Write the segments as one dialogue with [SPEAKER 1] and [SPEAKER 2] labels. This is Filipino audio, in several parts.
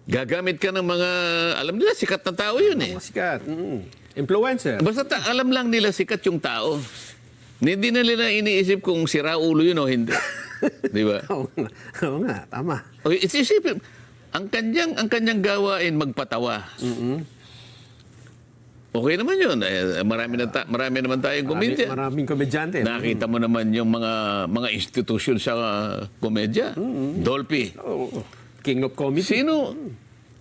[SPEAKER 1] Gagamit ka ng mga, alam nila, sikat na tao yun eh.
[SPEAKER 2] Mga sikat. Influencer.
[SPEAKER 1] Basta alam lang nila sikat yung tao. Hindi na nila iniisip kung sira ulo yun o hindi. Di ba?
[SPEAKER 2] Oo nga, tama.
[SPEAKER 1] O, isipin, ang kanyang gawain magpatawa. Okay naman yun. Marami naman tayong komedya.
[SPEAKER 2] Maraming komedyante.
[SPEAKER 1] Nakita mo naman yung mga institusyon sa komedya. Dolphy.
[SPEAKER 2] Oh, King of Comedy.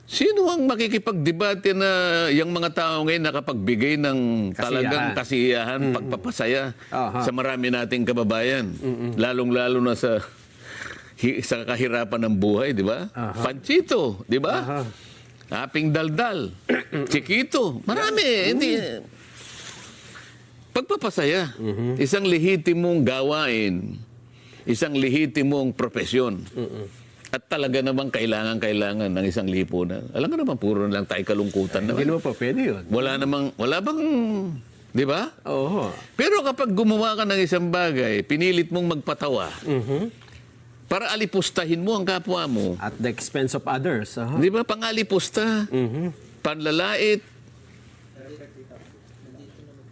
[SPEAKER 1] Sino ang makikipagdebate na yung mga tao ngayon nakapagbigay ng talagang kasiyahan, pagpapasaya sa marami nating kababayan? Lalong-lalo na sa kahirapan ng buhay, di ba? Panchito, di ba? Aping Daldal, Chiquito, marami. Hindi. Pagpapasaya, isang lehitimong gawain, isang lehitimong profesyon. At talaga namang kailangan ng isang lipunan. Alam nga naman, puro lang tayo kalungkutan naman.
[SPEAKER 2] Hindi naman pa pwede yun.
[SPEAKER 1] Wala bang, di ba?
[SPEAKER 2] Oo.
[SPEAKER 1] Pero kapag gumawa ka ng isang bagay, pinilit mong magpatawa, para alipustahin mo ang kapwa mo.
[SPEAKER 2] At the expense of others.
[SPEAKER 1] Di ba? Pangalipusta, panlalait.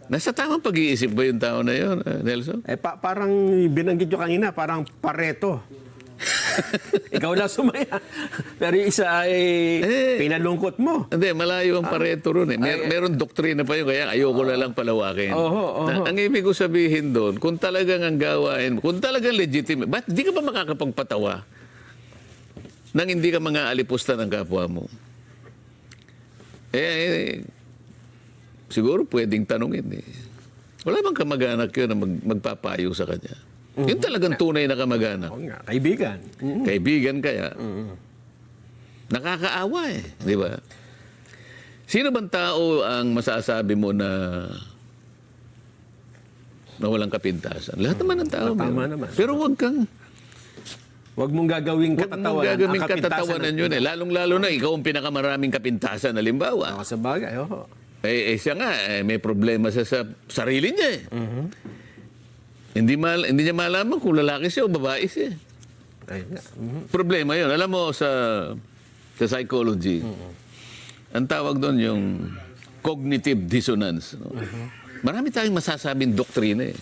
[SPEAKER 1] Nasa tamang pag-iisip ba yung tao na yun, Nelson?
[SPEAKER 2] Parang binanggit nyo kanina, parang Pareto. Ikaw na sumaya. Pero yung isa ay pinalungkot mo.
[SPEAKER 1] Hindi, malayo ang Pareto ron eh. Meron doktrina pa yun, kaya ayoko na lang palawakin. Ang ibig ko sabihin doon, kung talagang ang gawain, kung talagang legitimate, ba't di ka ba makakapagpatawa nang hindi ka mga alipusta ng kapwa mo? Siguro pwedeng tanungin eh. Wala bang kamag-anak yun na magpapayo sa kanya? Yun talagang tunay na kamag-anak.
[SPEAKER 2] Oo nga, kaibigan.
[SPEAKER 1] Kaibigan kaya. Nakakaawa eh, di ba? Sino bang tao ang masasabi mo na walang kapintasan? Lahat naman ng tao.
[SPEAKER 2] Tama naman.
[SPEAKER 1] Pero huwag
[SPEAKER 2] mong gagawing
[SPEAKER 1] katatawanan yun eh. Lalong-lalo na ikaw ang pinakamaraming kapintasan, halimbawa.
[SPEAKER 2] Sa bagay, oo.
[SPEAKER 1] Siya nga, may problema sa sarili niya eh. Hindi niya malaman kung lalaki siya o babae siya. Problema yun. Alam mo, sa psychology, ang tawag doon yung cognitive dissonance. No? Marami tayong masasabing doktrina eh.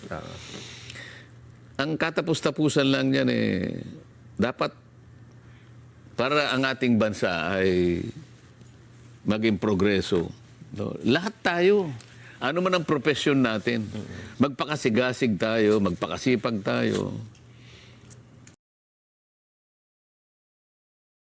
[SPEAKER 1] Ang katapus-tapusan lang yan eh, dapat para ang ating bansa ay maging progreso. No? Lahat tayo. Ano man ang profesyon natin, magpakasigasig tayo, magpakasipag tayo.